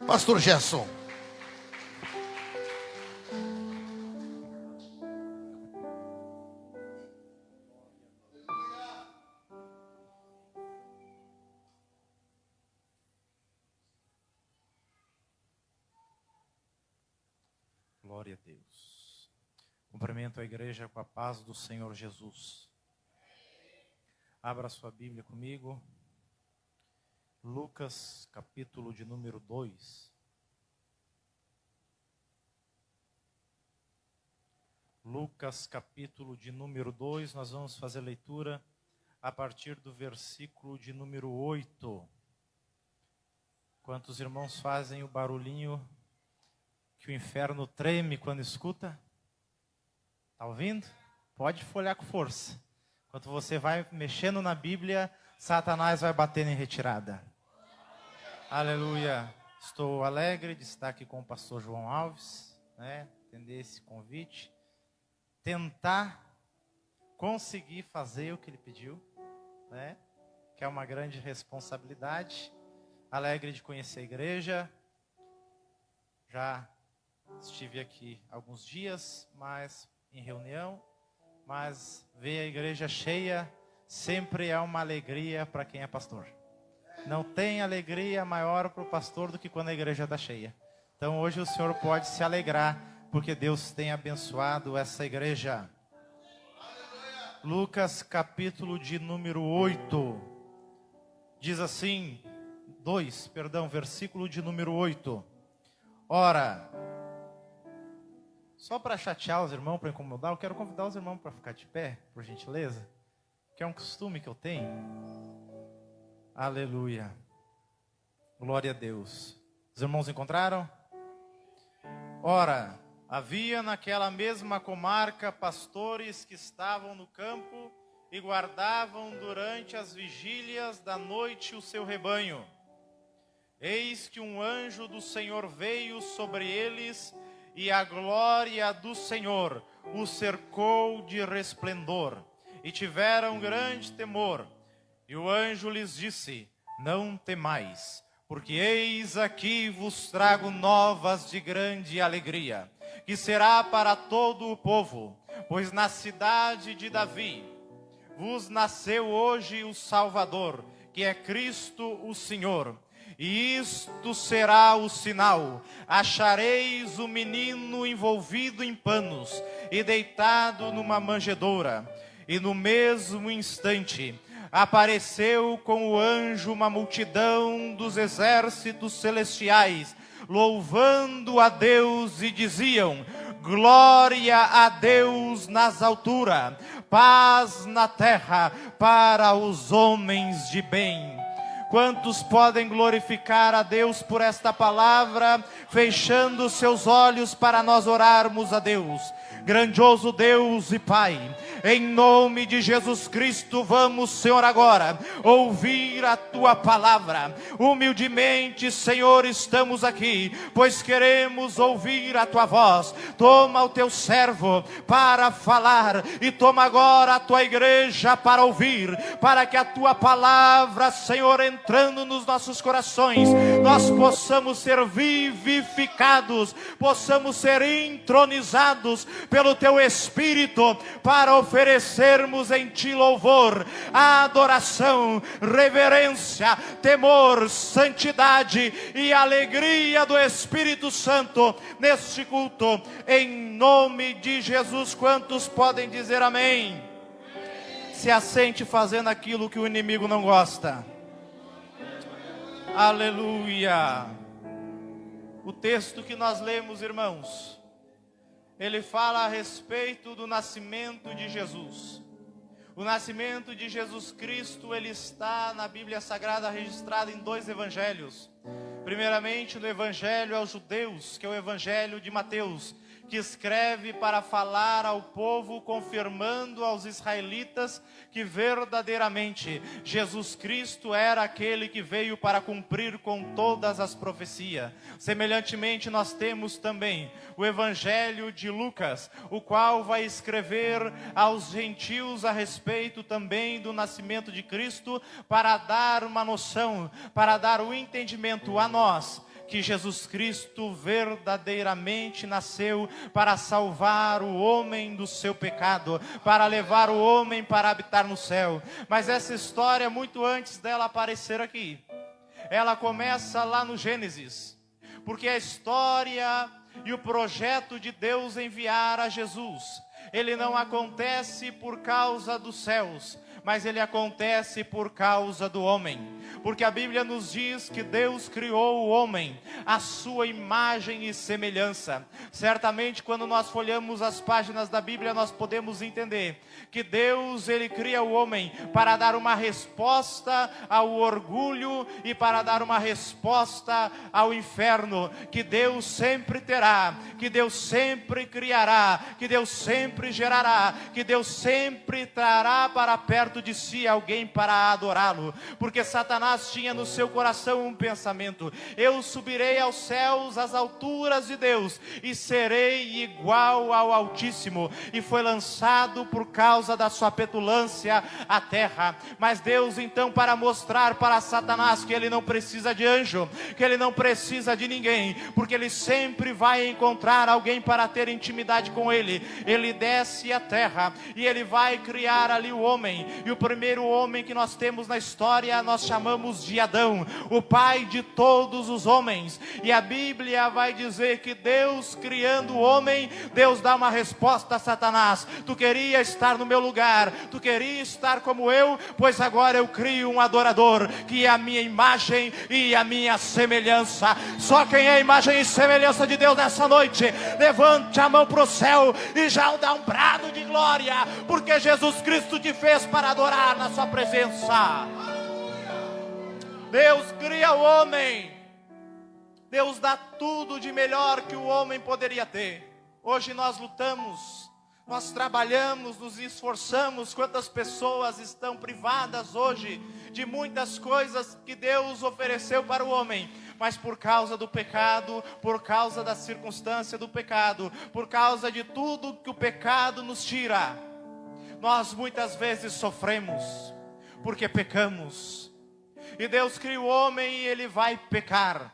Pastor Gerson. Glória a Deus. Cumprimento a igreja com a paz do Senhor Jesus. Abra sua Bíblia comigo. Lucas, capítulo de número 2. Lucas, capítulo de número 2, nós vamos fazer leitura a partir do versículo de número 8. Quantos irmãos fazem o barulhinho que o inferno treme quando escuta? Está ouvindo? Pode folhear com força. Enquanto você vai mexendo na Bíblia, Satanás vai batendo em retirada. Aleluia. Estou alegre de estar aqui com o pastor João Alves, atender esse convite. Tentar conseguir fazer o que ele pediu, que é uma grande responsabilidade. Alegre de conhecer a igreja. Já estive aqui alguns dias, mas em reunião, mas ver a igreja cheia sempre é uma alegria para quem é pastor. Não tem alegria maior para o pastor do que quando a igreja está cheia. Então hoje o senhor pode se alegrar, porque Deus tem abençoado essa igreja. Lucas capítulo de número 8, diz assim, versículo de número 8. Ora, só para chatear os irmãos, para incomodar, eu quero convidar os irmãos para ficar de pé, por gentileza, que é um costume que eu tenho. Aleluia. Glória a Deus. Os irmãos encontraram? Ora, havia naquela mesma comarca pastores que estavam no campo e guardavam durante as vigílias da noite o seu rebanho. Eis que um anjo do Senhor veio sobre eles, e a glória do Senhor os cercou de resplendor, e tiveram grande temor. E o anjo lhes disse: não temais, porque eis aqui vos trago novas de grande alegria, que será para todo o povo, pois na cidade de Davi vos nasceu hoje o Salvador, que é Cristo o Senhor. E isto será o sinal: achareis o menino envolvido em panos e deitado numa manjedoura. E no mesmo instante apareceu com o anjo uma multidão dos exércitos celestiais, louvando a Deus, e diziam: glória a Deus nas alturas, paz na terra para os homens de bem. Quantos podem glorificar a Deus por esta palavra, fechando seus olhos para nós orarmos a Deus? Grandioso Deus e Pai, em nome de Jesus Cristo, vamos, Senhor, agora ouvir a Tua palavra. Humildemente, Senhor, estamos aqui, pois queremos ouvir a Tua voz. Toma o Teu servo para falar, e toma agora a Tua igreja para ouvir, para que a Tua palavra, Senhor, entrando nos nossos corações, nós possamos ser vivificados, possamos ser entronizados pelo Teu Espírito, para oferecermos em Ti louvor, adoração, reverência, temor, santidade e alegria do Espírito Santo neste culto, em nome de Jesus. Quantos podem dizer amém? Se assente fazendo aquilo que o inimigo não gosta. Aleluia. O texto que nós lemos, irmãos, ele fala a respeito do nascimento de Jesus. O nascimento de Jesus Cristo, ele está na Bíblia Sagrada registrado em 2 evangelhos. Primeiramente no evangelho aos judeus, que é o evangelho de Mateus, que escreve para falar ao povo, confirmando aos israelitas que verdadeiramente Jesus Cristo era aquele que veio para cumprir com todas as profecias. Semelhantemente, nós temos também o evangelho de Lucas, o qual vai escrever aos gentios a respeito também do nascimento de Cristo, para dar uma noção, para dar o entendimento a nós, que Jesus Cristo verdadeiramente nasceu para salvar o homem do seu pecado, para levar o homem para habitar no céu. Mas essa história, muito antes dela aparecer aqui, ela começa lá no Gênesis, porque a história e o projeto de Deus enviar a Jesus, ele não acontece por causa dos céus, mas ele acontece por causa do homem. Porque a Bíblia nos diz que Deus criou o homem à sua imagem e semelhança. Certamente, quando nós folhamos as páginas da Bíblia, nós podemos entender que Deus, ele cria o homem para dar uma resposta ao orgulho e para dar uma resposta ao inferno, que Deus sempre terá, que Deus sempre criará, que Deus sempre gerará, que Deus sempre trará para perto de si alguém para adorá-lo. Porque Satanás tinha no seu coração um pensamento: eu subirei aos céus, às alturas de Deus, e serei igual ao Altíssimo. E foi lançado por causa da sua petulância à terra. Mas Deus, então, para mostrar para Satanás que ele não precisa de anjo, que ele não precisa de ninguém, porque ele sempre vai encontrar alguém para ter intimidade com ele, ele desce à terra e ele vai criar ali o homem. E o primeiro homem que nós temos na história nós chamamos de Adão, o pai de todos os homens. E a Bíblia vai dizer que Deus, criando o homem, Deus dá uma resposta a Satanás: tu queria estar no meu lugar, tu queria estar como eu, pois agora eu crio um adorador, que é a minha imagem e a minha semelhança. Só quem é a imagem e semelhança de Deus nessa noite, levante a mão para o céu e já dá um brado de glória, porque Jesus Cristo te fez para adorar na sua presença. Deus cria o homem, Deus dá tudo de melhor que o homem poderia ter. Hoje nós lutamos, nós trabalhamos, nos esforçamos. Quantas pessoas estão privadas hoje de muitas coisas que Deus ofereceu para o homem, mas por causa do pecado, por causa da circunstância do pecado, por causa de tudo que o pecado nos tira, nós muitas vezes sofremos, porque pecamos. E Deus cria o homem e ele vai pecar,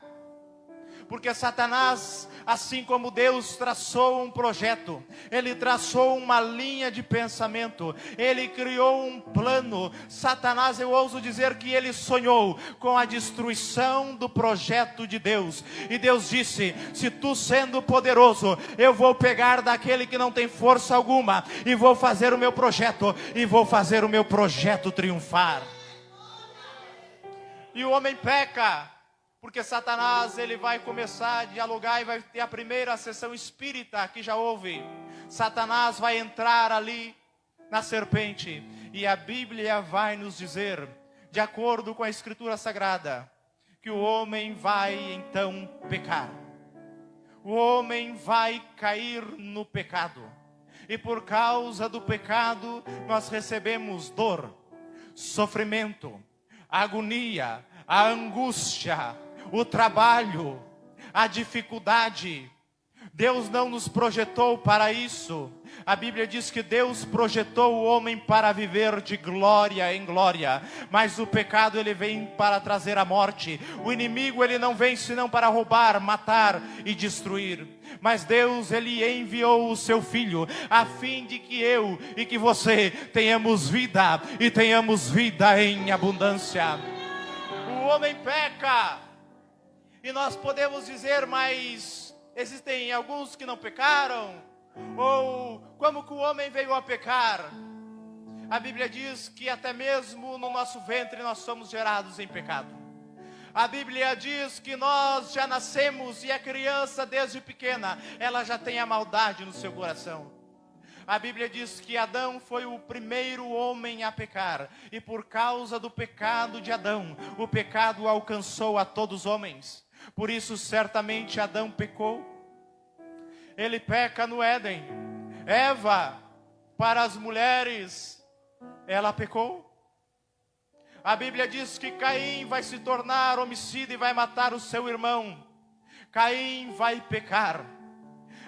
porque Satanás, assim como Deus traçou um projeto, ele traçou uma linha de pensamento, ele criou um plano. Satanás, eu ouso dizer que ele sonhou com a destruição do projeto de Deus. E Deus disse: se tu sendo poderoso, eu vou pegar daquele que não tem força alguma, e vou fazer o meu projeto, e vou fazer o meu projeto triunfar. E o homem peca, porque Satanás, ele vai começar a dialogar e vai ter a primeira sessão espírita que já houve. Satanás vai entrar ali na serpente, e a Bíblia vai nos dizer, de acordo com a Escritura Sagrada, que o homem vai então pecar. O homem vai cair no pecado, e por causa do pecado nós recebemos dor, sofrimento, a agonia, a angústia, o trabalho, a dificuldade. Deus não nos projetou para isso. A Bíblia diz que Deus projetou o homem para viver de glória em glória, mas o pecado, ele vem para trazer a morte. O inimigo, ele não vem senão para roubar, matar e destruir. Mas Deus, ele enviou o seu Filho, a fim de que eu e que você tenhamos vida, e tenhamos vida em abundância. O homem peca, e nós podemos dizer, mas existem alguns que não pecaram? Ou como que o homem veio a pecar? A Bíblia diz que até mesmo no nosso ventre nós somos gerados em pecado. A Bíblia diz que nós já nascemos, e a criança desde pequena, ela já tem a maldade no seu coração. A Bíblia diz que Adão foi o primeiro homem a pecar, e por causa do pecado de Adão, o pecado alcançou a todos os homens. Por isso, certamente, Adão pecou. Ele peca no Éden. Eva, para as mulheres, ela pecou. A Bíblia diz que Caim vai se tornar homicida e vai matar o seu irmão. Caim vai pecar.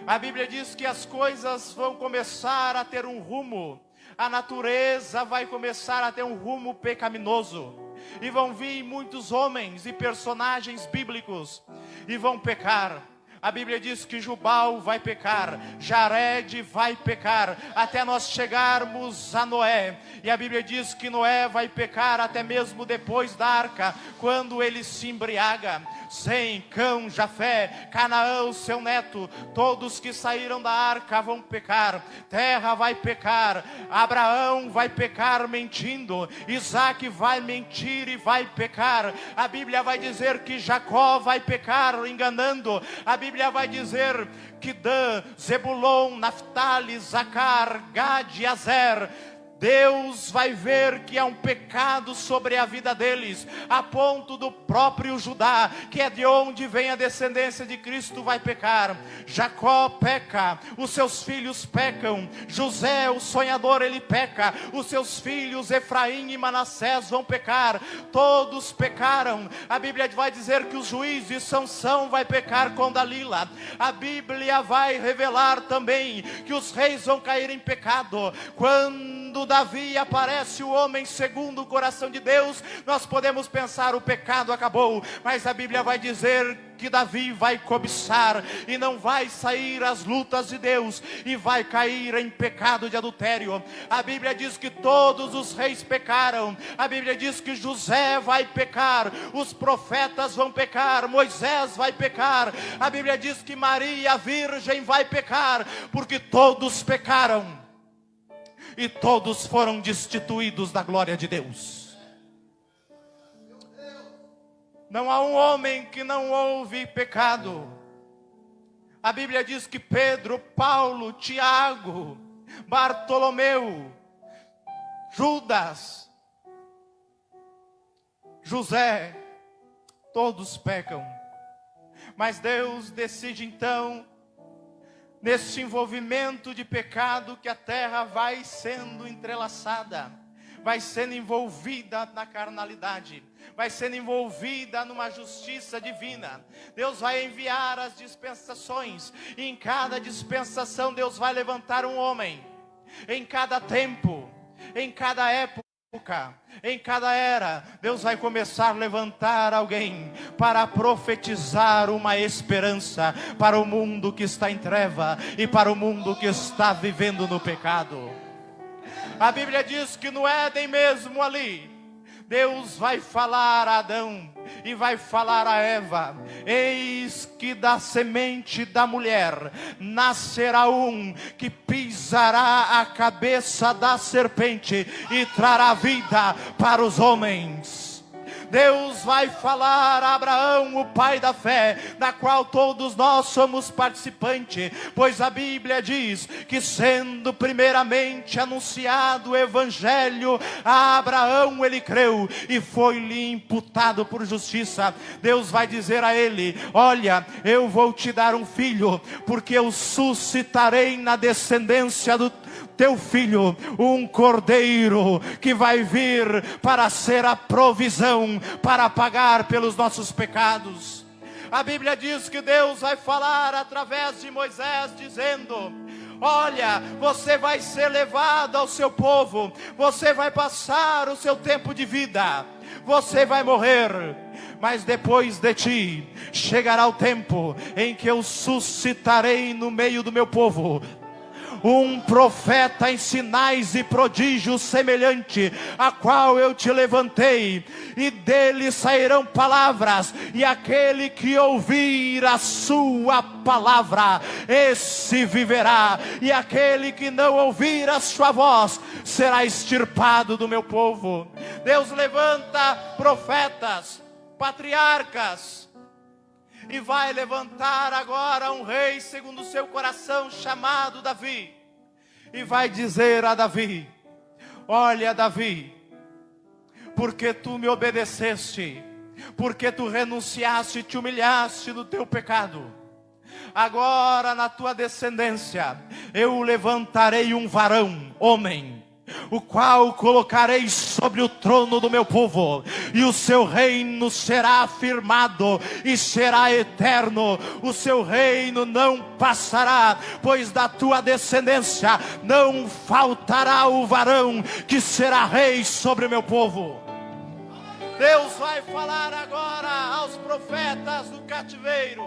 A Bíblia diz que as coisas vão começar a ter um rumo. A natureza vai começar a ter um rumo pecaminoso. E vão vir muitos homens e personagens bíblicos e vão pecar. A Bíblia diz que Jubal vai pecar, Jared vai pecar, até nós chegarmos a Noé. E a Bíblia diz que Noé vai pecar até mesmo depois da arca, quando ele se embriaga. Sem, Cão, Jafé, Canaã, seu neto, todos que saíram da arca vão pecar. Terra vai pecar, Abraão vai pecar mentindo, Isaac vai mentir e vai pecar. A Bíblia vai dizer que Jacó vai pecar enganando. A Bíblia vai dizer que Dan, Zebulon, Naftali, Zacar, Gad e Azer, Deus vai ver que há um pecado sobre a vida deles, a ponto do próprio Judá, que é de onde vem a descendência de Cristo, vai pecar. Jacó peca, os seus filhos pecam, José, o sonhador, ele peca, os seus filhos Efraim e Manassés vão pecar, todos pecaram. A Bíblia vai dizer que os juízes, Sansão vai pecar com Dalila. A Bíblia vai revelar também que os reis vão cair em pecado. Quando Davi aparece, o homem segundo o coração de Deus, nós podemos pensar: o pecado acabou. Mas a Bíblia vai dizer que Davi vai cobiçar e não vai sair às lutas de Deus, e vai cair em pecado de adultério. A Bíblia diz que todos os reis pecaram. A Bíblia diz que José vai pecar, os profetas vão pecar, Moisés vai pecar. A Bíblia diz que Maria, a virgem, vai pecar, porque todos pecaram e todos foram destituídos da glória de Deus. Não há um homem que não houve pecado. A Bíblia diz que Pedro, Paulo, Tiago, Bartolomeu, Judas, José, todos pecam. Mas Deus decide então, nesse envolvimento de pecado, que a terra vai sendo entrelaçada, vai sendo envolvida na carnalidade, vai sendo envolvida numa justiça divina. Deus vai enviar as dispensações, e em cada dispensação Deus vai levantar um homem. Em cada tempo, em cada época, em cada era, Deus vai começar a levantar alguém para profetizar uma esperança para o mundo que está em treva e para o mundo que está vivendo no pecado. A Bíblia diz que no Éden mesmo ali, Deus vai falar a Adão e vai falar a Eva: eis que da semente da mulher nascerá um que pisará a cabeça da serpente e trará vida para os homens. Deus vai falar a Abraão, o pai da fé, da qual todos nós somos participantes, pois a Bíblia diz que, sendo primeiramente anunciado o evangelho a Abraão, ele creu e foi-lhe imputado por justiça. Deus vai dizer a ele: olha, eu vou te dar um filho, porque eu suscitarei na descendência do teu filho um cordeiro que vai vir para ser a provisão, para pagar pelos nossos pecados. A Bíblia diz que Deus vai falar através de Moisés, dizendo: olha, você vai ser levado ao seu povo, você vai passar o seu tempo de vida, você vai morrer, mas depois de ti chegará o tempo em que eu suscitarei no meio do meu povo um profeta em sinais e prodígios semelhante a qual eu te levantei, e dele sairão palavras, e aquele que ouvir a sua palavra, esse viverá, e aquele que não ouvir a sua voz será extirpado do meu povo. Deus levanta profetas, patriarcas, e vai levantar agora um rei segundo o seu coração, chamado Davi. E vai dizer a Davi: olha, Davi, porque tu me obedeceste, porque tu renunciaste e te humilhaste do teu pecado, agora na tua descendência eu levantarei um varão, homem, o qual colocarei sobre o trono do meu povo, e o seu reino será afirmado e será eterno. O seu reino não passará, pois da tua descendência não faltará o varão que será rei sobre o meu povo. Deus vai falar agora aos profetas do cativeiro.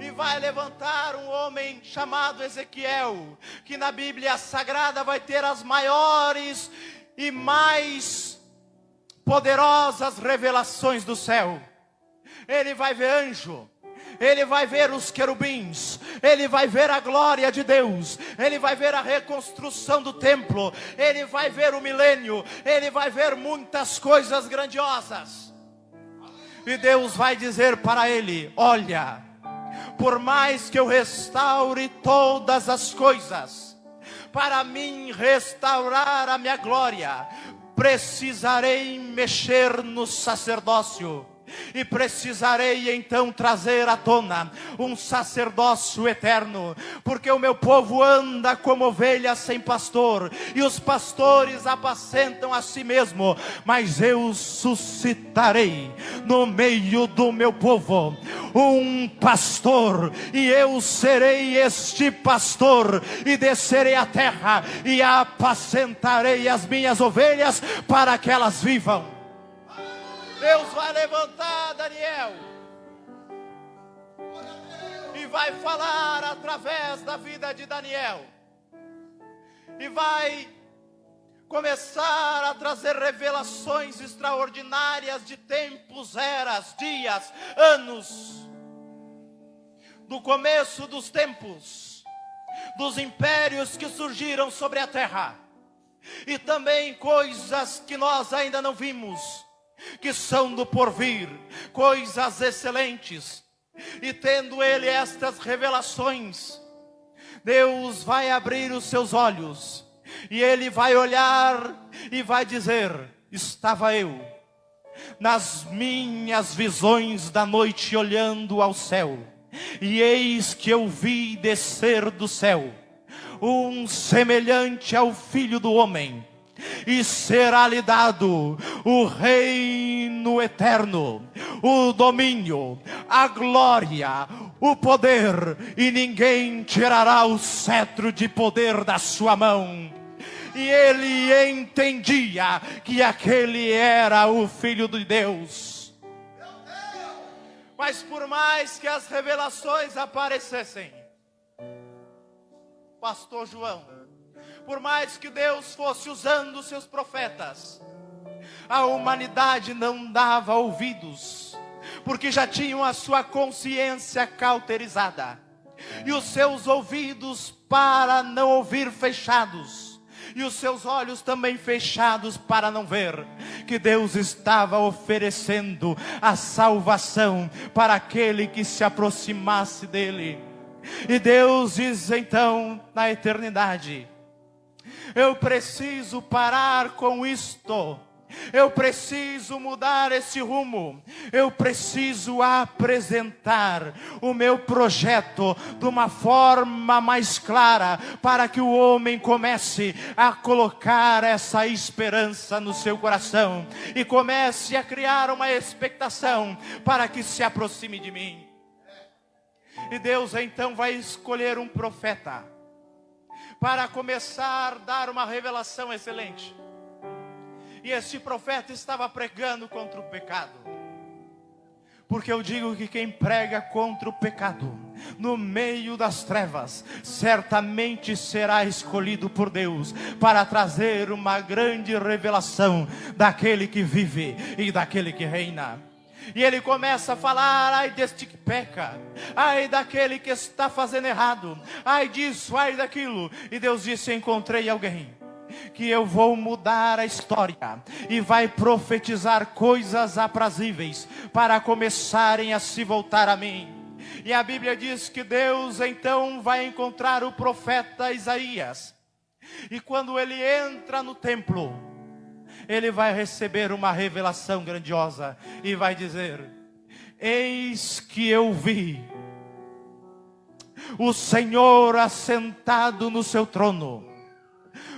E vai levantar um homem chamado Ezequiel, que na Bíblia Sagrada vai ter as maiores e mais poderosas revelações do céu. Ele vai ver anjo, ele vai ver os querubins, ele vai ver a glória de Deus, ele vai ver a reconstrução do templo, ele vai ver o milênio, ele vai ver muitas coisas grandiosas. E Deus vai dizer para ele: olha, por mais que eu restaure todas as coisas, para mim restaurar a minha glória, precisarei mexer no sacerdócio. E precisarei então trazer à tona um sacerdócio eterno, porque o meu povo anda como ovelha sem pastor, e os pastores apacentam a si mesmo, mas eu suscitarei no meio do meu povo um pastor, e eu serei este pastor, e descerei à terra, e apacentarei as minhas ovelhas, para que elas vivam. Deus vai levantar Daniel e vai falar através da vida de Daniel, e vai começar a trazer revelações extraordinárias de tempos, eras, dias, anos, do começo dos tempos, dos impérios que surgiram sobre a terra, e também coisas que nós ainda não vimos, que são do porvir, coisas excelentes. E tendo ele estas revelações, Deus vai abrir os seus olhos, e ele vai olhar e vai dizer: estava eu nas minhas visões da noite olhando ao céu, e eis que eu vi descer do céu um semelhante ao Filho do Homem, e será-lhe dado o reino eterno, o domínio, a glória, o poder, e ninguém tirará o cetro de poder da sua mão. E ele entendia que aquele era o Filho de Deus. Mas por mais que as revelações aparecessem, Pastor João, por mais que Deus fosse usando os seus profetas, a humanidade não dava ouvidos, porque já tinham a sua consciência cauterizada, e os seus ouvidos para não ouvir fechados, e os seus olhos também fechados para não ver, que Deus estava oferecendo a salvação para aquele que se aproximasse dele. E Deus diz então na eternidade: eu preciso parar com isto, eu preciso mudar esse rumo, eu preciso apresentar o meu projeto de uma forma mais clara, para que o homem comece a colocar essa esperança no seu coração, e comece a criar uma expectação para que se aproxime de mim. E Deus então vai escolher um profeta para começar a dar uma revelação excelente. E esse profeta estava pregando contra o pecado. Porque eu digo que quem prega contra o pecado, no meio das trevas, certamente será escolhido por Deus, para trazer uma grande revelação daquele que vive e daquele que reina. E ele começa a falar: ai deste que peca, ai daquele que está fazendo errado, ai disso, ai daquilo. E Deus disse: encontrei alguém que eu vou mudar a história, e vai profetizar coisas aprazíveis, para começarem a se voltar a mim. E a Bíblia diz que Deus então vai encontrar o profeta Isaías, e quando ele entra no templo, ele vai receber uma revelação grandiosa, e vai dizer: eis que eu vi o Senhor assentado no seu trono,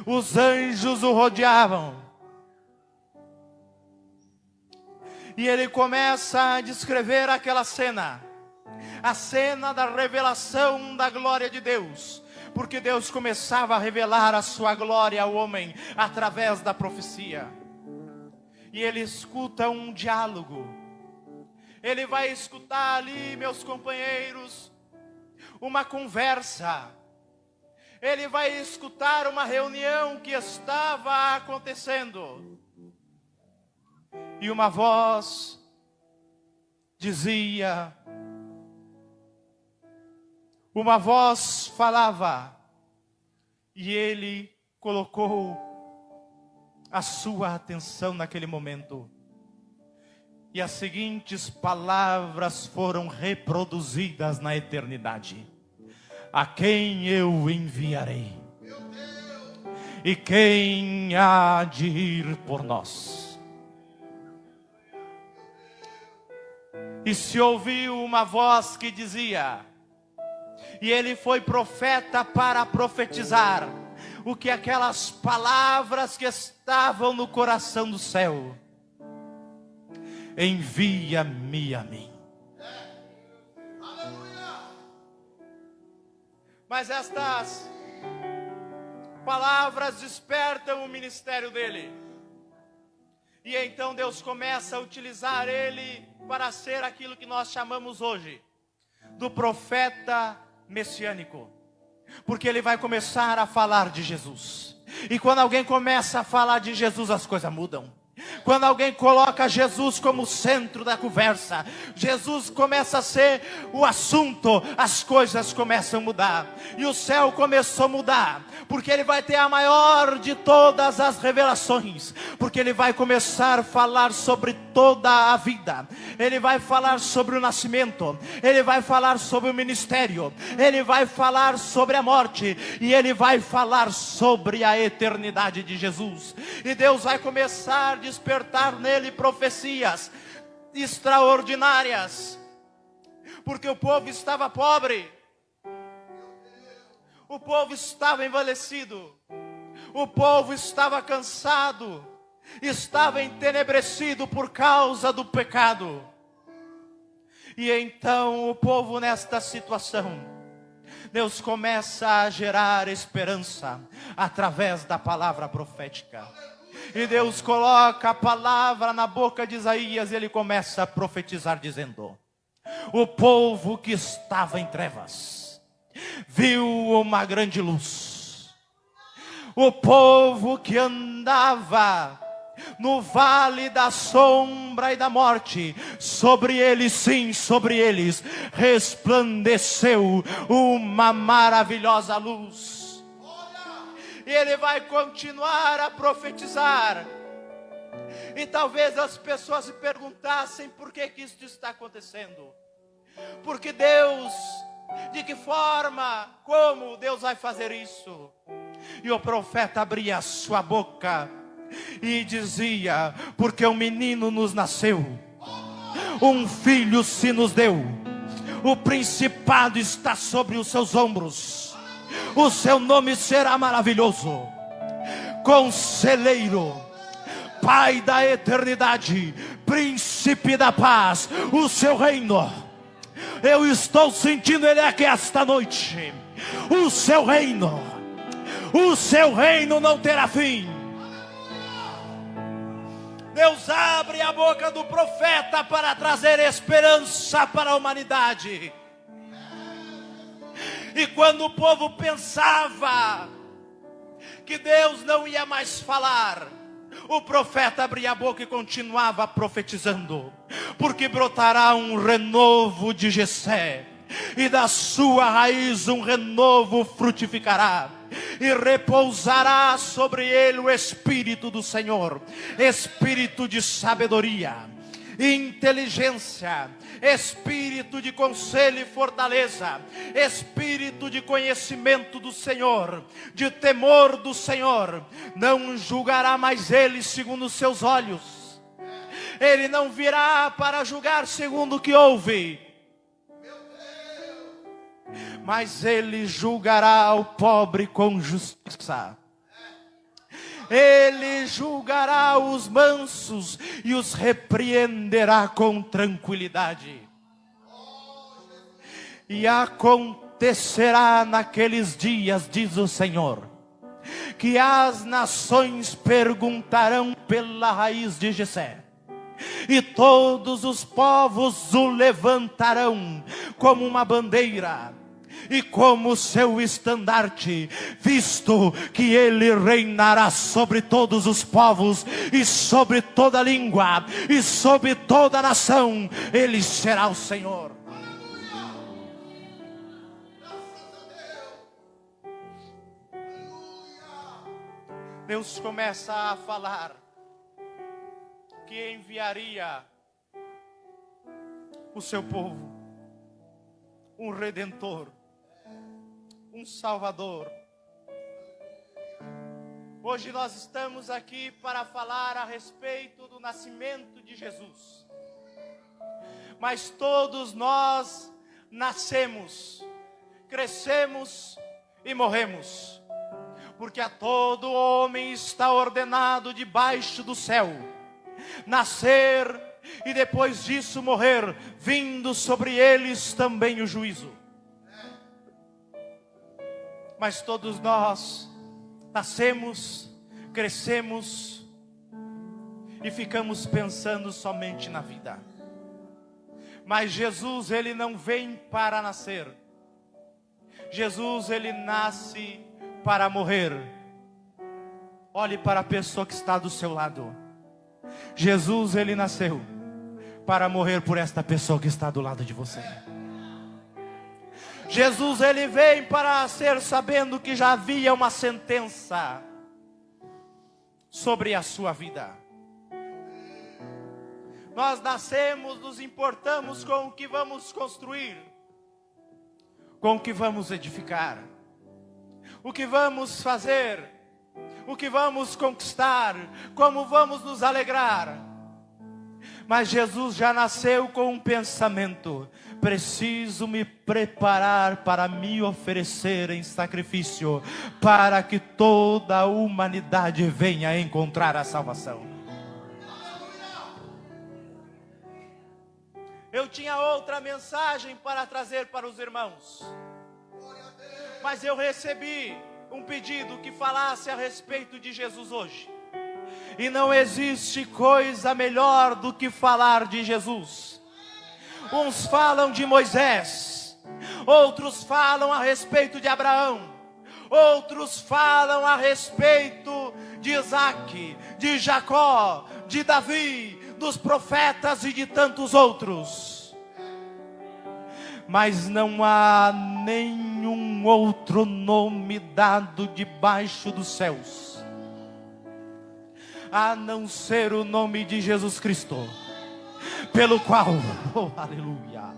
os anjos o rodeavam. E ele começa a descrever aquela cena, a cena da revelação da glória de Deus, porque Deus começava a revelar a sua glória ao homem através da profecia. e ele escuta um diálogo. Ele vai escutar ali, meus companheiros, uma conversa. Ele vai escutar uma reunião que estava acontecendo. E uma voz dizia, uma voz falava, e ele colocou a sua atenção naquele momento. E as seguintes palavras foram reproduzidas na eternidade: a quem eu enviarei? E quem há de ir por nós? E se ouviu uma voz que dizia, e ele foi profeta para profetizar o que aquelas palavras que estavam no coração do céu: envia-me a mim. Mas estas palavras despertam o ministério dele. E então Deus começa a utilizar ele para ser aquilo que nós chamamos hoje do profeta messiânico. Porque ele vai começar a falar de Jesus. E quando alguém começa a falar de Jesus, as coisas mudam. Quando alguém coloca Jesus como centro da conversa, Jesus começa a ser o assunto, as coisas começam a mudar. E o céu começou a mudar, porque ele vai ter a maior de todas as revelações. Porque ele vai começar a falar sobre toda a vida. Ele vai falar sobre o nascimento. Ele vai falar sobre o ministério. Ele vai falar sobre a morte. E ele vai falar sobre a eternidade de Jesus. E Deus vai começar a despertar nele profecias extraordinárias, porque o povo estava pobre, o povo estava envelhecido, o povo estava cansado, estava entenebrecido por causa do pecado. E então o povo, nesta situação, Deus começa a gerar esperança através da palavra profética. E Deus coloca a palavra na boca de Isaías e ele começa a profetizar dizendo: o povo que estava em trevas viu uma grande luz. O povo que andava no vale da sombra e da morte, sobre eles, sim, sobre eles resplandeceu uma maravilhosa luz. E ele vai continuar a profetizar. E talvez as pessoas se perguntassem por que isso está acontecendo. Porque Deus, de que forma, como Deus vai fazer isso? E o profeta abria a sua boca e dizia: porque um menino nos nasceu, um filho se nos deu, o principado está sobre os seus ombros. O seu nome será maravilhoso, Conselheiro, Pai da eternidade, Príncipe da paz. O seu reino, eu estou sentindo ele aqui esta noite. O seu reino não terá fim. Deus abre a boca do profeta para trazer esperança para a humanidade. E quando o povo pensava que Deus não ia mais falar, o profeta abria a boca e continuava profetizando: porque brotará um renovo de Jessé, e da sua raiz um renovo frutificará, e repousará sobre ele o Espírito do Senhor, Espírito de sabedoria, inteligência, Espírito de conselho e fortaleza, Espírito de conhecimento do Senhor, de temor do Senhor. Não julgará mais ele segundo os seus olhos. Ele não virá para julgar segundo o que ouve, mas ele julgará o pobre com justiça. Ele julgará os mansos e os repreenderá com tranquilidade. E acontecerá naqueles dias, diz o Senhor, que as nações perguntarão pela raiz de Jessé, e todos os povos o levantarão como uma bandeira e como seu estandarte, visto que ele reinará sobre todos os povos e sobre toda língua e sobre toda nação. Ele será o Senhor. Deus começa a falar que enviaria o seu povo, um redentor, um salvador. Hoje nós estamos aqui para falar a respeito do nascimento de Jesus. Mas todos nós nascemos, crescemos e morremos, porque a todo homem está ordenado debaixo do céu nascer e depois disso morrer, vindo sobre eles também o juízo. Mas todos nós nascemos, crescemos e ficamos pensando somente na vida. Mas Jesus, ele não vem para nascer. Jesus, ele nasce para morrer. Olhe para a pessoa que está do seu lado. Jesus, ele nasceu para morrer por esta pessoa que está do lado de você. Jesus, ele vem para ser sabendo que já havia uma sentença sobre a sua vida. Nós nascemos, nos importamos com o que vamos construir, com o que vamos edificar, o que vamos fazer, o que vamos conquistar, como vamos nos alegrar. Mas Jesus já nasceu com um pensamento: preciso me preparar para me oferecer em sacrifício, para que toda a humanidade venha encontrar a salvação. Eu tinha outra mensagem para trazer para os irmãos, mas eu recebi um pedido que falasse a respeito de Jesus hoje. E não existe coisa melhor do que falar de Jesus. Uns falam de Moisés, outros falam a respeito de Abraão, outros falam a respeito de Isaac, de Jacó, de Davi, dos profetas e de tantos outros. Mas não há nenhum outro nome dado debaixo dos céus, a não ser o nome de Jesus Cristo, pelo qual, oh, aleluia,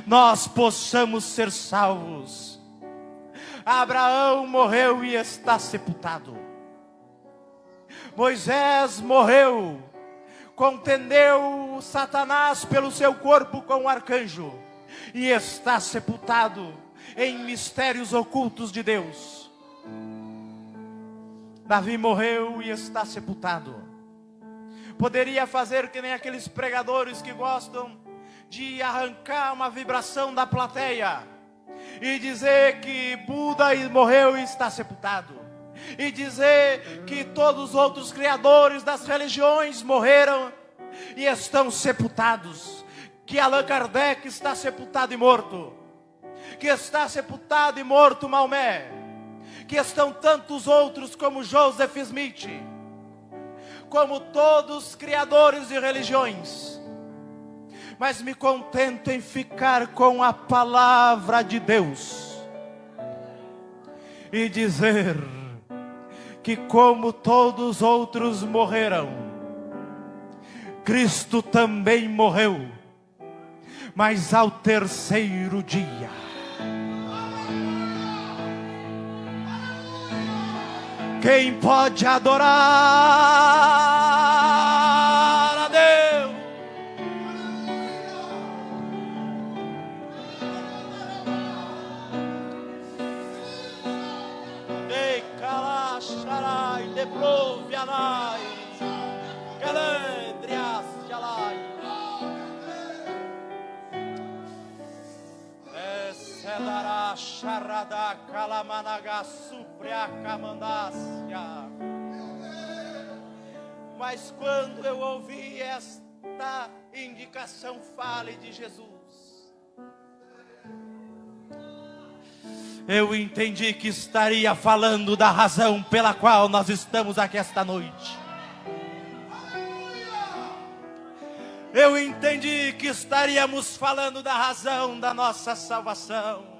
nós possamos ser salvos. Abraão morreu e está sepultado. Moisés morreu, contendeu Satanás pelo seu corpo com o arcanjo e está sepultado em mistérios ocultos de Deus. Davi morreu e está sepultado. Poderia fazer que nem aqueles pregadores que gostam de arrancar uma vibração da plateia e dizer que Buda morreu e está sepultado, e dizer que todos os outros criadores das religiões morreram e estão sepultados, que Allan Kardec está sepultado e morto, que está sepultado e morto Maomé, que estão tantos outros como Joseph Smith, como todos os criadores de religiões. Mas me contento em ficar com a palavra de Deus e dizer que como todos os outros morreram, Cristo também morreu, mas ao terceiro dia. Quem pode adorar a Deus? Ei, calaxarai, debrovianai, calendrias, calai. Edará Sharadá Kalamanagá Supria Kamandácia. Mas quando eu ouvi esta indicação, fale de Jesus, eu entendi que estaria falando da razão pela qual nós estamos aqui esta noite. Eu entendi que estaríamos falando da razão da nossa salvação.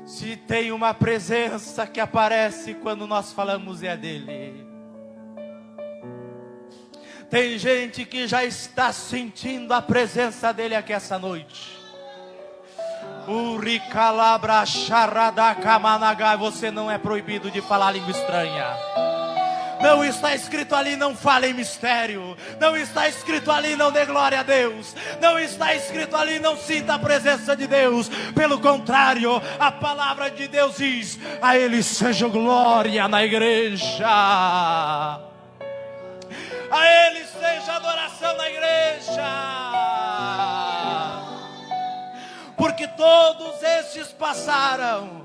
Se tem uma presença que aparece quando nós falamos, é dele. Tem gente que já está sentindo a presença dele aqui essa noite. Uricalabra Charadacamanagai, você não é proibido de falar língua estranha. Não está escrito ali, não fale em mistério. Não está escrito ali, não dê glória a Deus. Não está escrito ali, não sinta a presença de Deus. Pelo contrário, a palavra de Deus diz: a Ele seja glória na igreja. A Ele seja adoração na igreja. Porque todos estes passaram,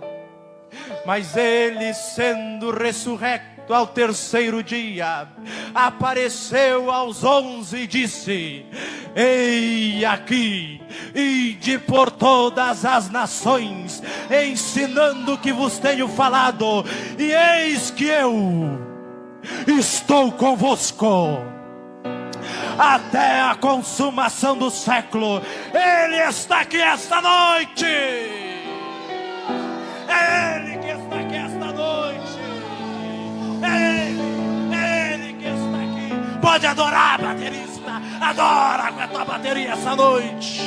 mas Ele, sendo ressurrecto ao terceiro dia, apareceu aos 11 e disse: ei aqui, ide por todas as nações, ensinando o que vos tenho falado, e eis que eu estou convosco até a consumação do século. Ele está aqui esta noite. É Ele que está aqui esta noite. É Ele que está aqui. Pode adorar, baterista. Adora com a tua bateria essa noite.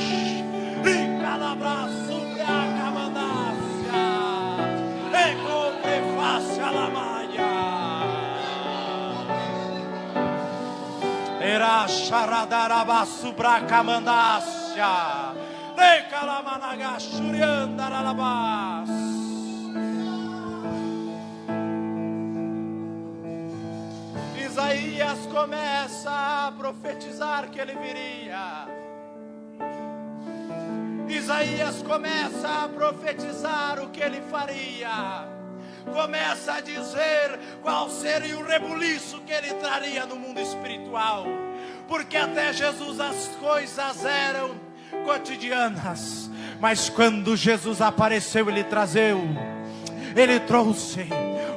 Era Charadarabasu Bracamandácia, Recalamanaga Shuriandarabas. Isaías começa a profetizar que ele viria. Isaías começa a profetizar o que ele faria. Começa a dizer qual seria o rebuliço que ele traria no mundo espiritual. Porque até Jesus as coisas eram cotidianas, mas quando Jesus apareceu, ele trouxe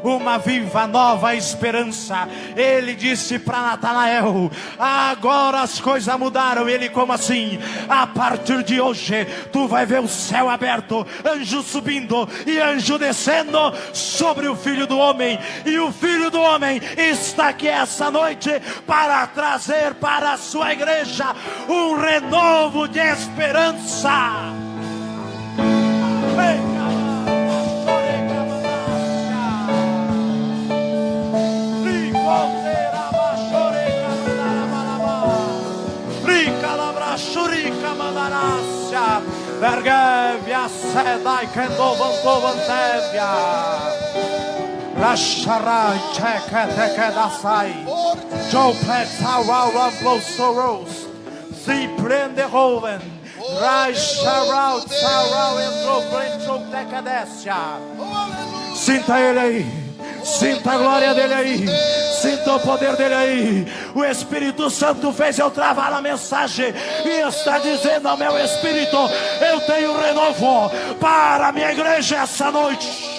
uma viva nova esperança. Ele disse para Natanael: agora as coisas mudaram. Ele: como assim? A partir de hoje tu vai ver o céu aberto, anjo subindo e anjo descendo sobre o Filho do Homem. E o Filho do Homem está aqui essa noite para trazer para a sua igreja um renovo de esperança. Vergevia sedai kendovantovantevia Rasharai cheketekedasai Jopetawawamblosoros Ziprendehoven Rasharau Sarau Endrovrenchotekedesia. Sinta ele aí, sinta a glória dele aí, sinta o poder dele aí. O Espírito Santo fez eu travar a mensagem e está dizendo ao meu espírito: eu tenho renovo para a minha igreja essa noite.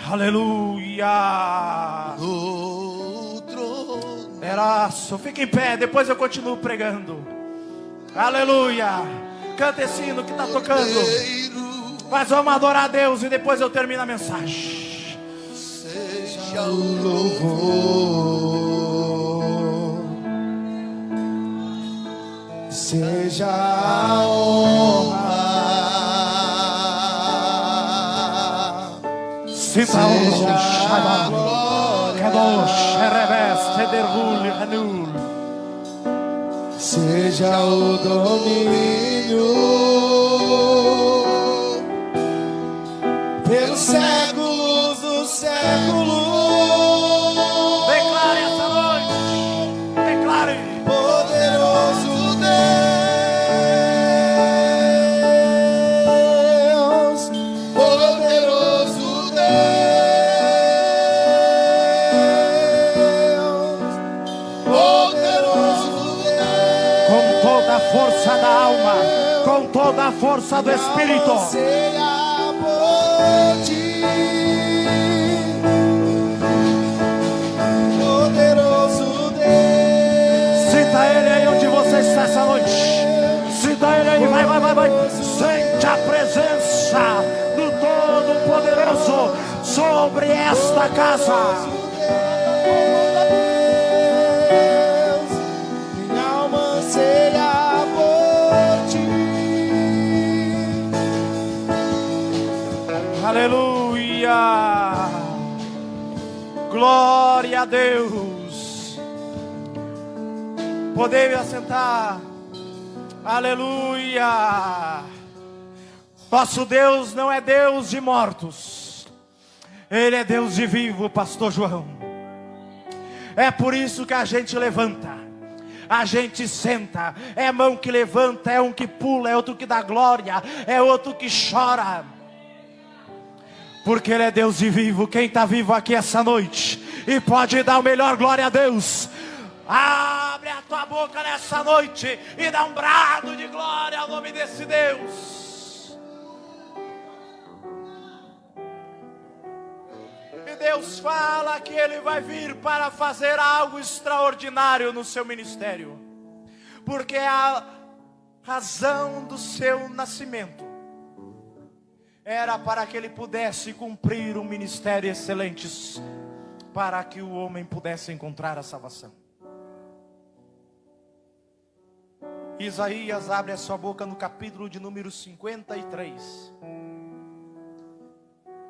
Aleluia. Eraço, fique em pé, depois eu continuo pregando. Aleluia. Canta esse hino que está tocando. Mas vamos adorar a Deus e depois eu termino a mensagem. Seja o louvor, seja a honra, sinta a honra. Seja o domínio pelos séculos dos séculos. Declare essa noite. Declare. Poderoso Deus, poderoso Deus, poderoso Deus. Com toda a força da alma, com toda a força do Espírito. Anseia por ti, poderoso Deus. Sinta Ele aí onde você está essa noite. Sinta Ele aí, vai. Sente a presença do Todo-Poderoso sobre esta casa. Minha alma anseia por ti. Aleluia. Glória a Deus. Podemos assentar. Aleluia. Nosso Deus não é Deus de mortos. Ele é Deus de vivo, pastor João. É por isso que a gente levanta, a gente senta. É mão que levanta, é um que pula, é outro que dá glória, é outro que chora. Porque Ele é Deus de vivo. Quem está vivo aqui essa noite e pode dar o melhor glória a Deus, abre a tua boca nessa noite e dá um brado de glória ao nome desse Deus. E Deus fala que Ele vai vir para fazer algo extraordinário no seu ministério. Porque a razão do seu nascimento era para que Ele pudesse cumprir um ministério excelente, para que o homem pudesse encontrar a salvação. Isaías abre a sua boca no capítulo de número 53.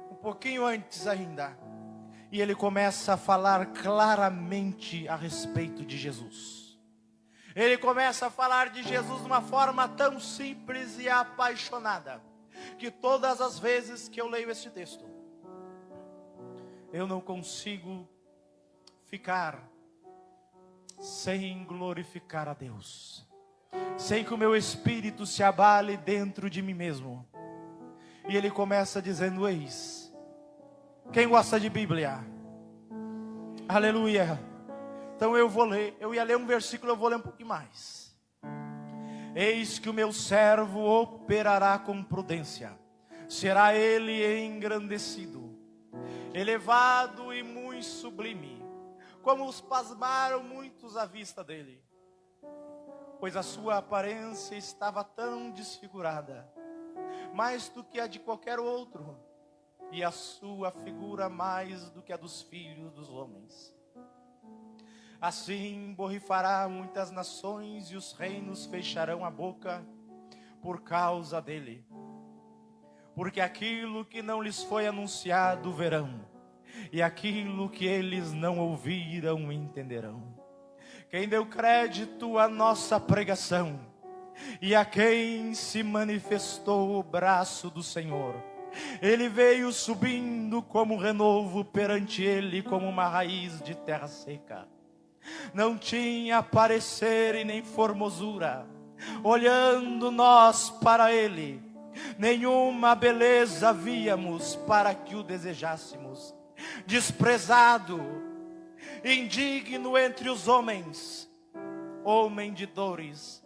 Um pouquinho antes ainda. E ele começa a falar claramente a respeito de Jesus. Ele começa a falar de Jesus de uma forma tão simples e apaixonada, que todas as vezes que eu leio esse texto, eu não consigo ficar sem glorificar a Deus, sem que o meu espírito se abale dentro de mim mesmo. E ele começa dizendo: eis. Quem gosta de Bíblia? Aleluia. Então eu vou ler, eu ia ler um versículo, eu vou ler um pouquinho mais. Eis que o meu servo operará com prudência, será ele engrandecido, elevado e muito sublime, como os pasmaram muitos à vista dele. Pois a sua aparência estava tão desfigurada, mais do que a de qualquer outro, e a sua figura mais do que a dos filhos dos homens. Assim borrifará muitas nações, e os reinos fecharão a boca por causa dele. Porque aquilo que não lhes foi anunciado verão, e aquilo que eles não ouviram entenderão. Quem deu crédito à nossa pregação, e a quem se manifestou o braço do Senhor. Ele veio subindo como renovo perante ele, como uma raiz de terra seca. Não tinha parecer e nem formosura, olhando nós para ele, nenhuma beleza víamos para que o desejássemos. Desprezado, indigno entre os homens, homem de dores,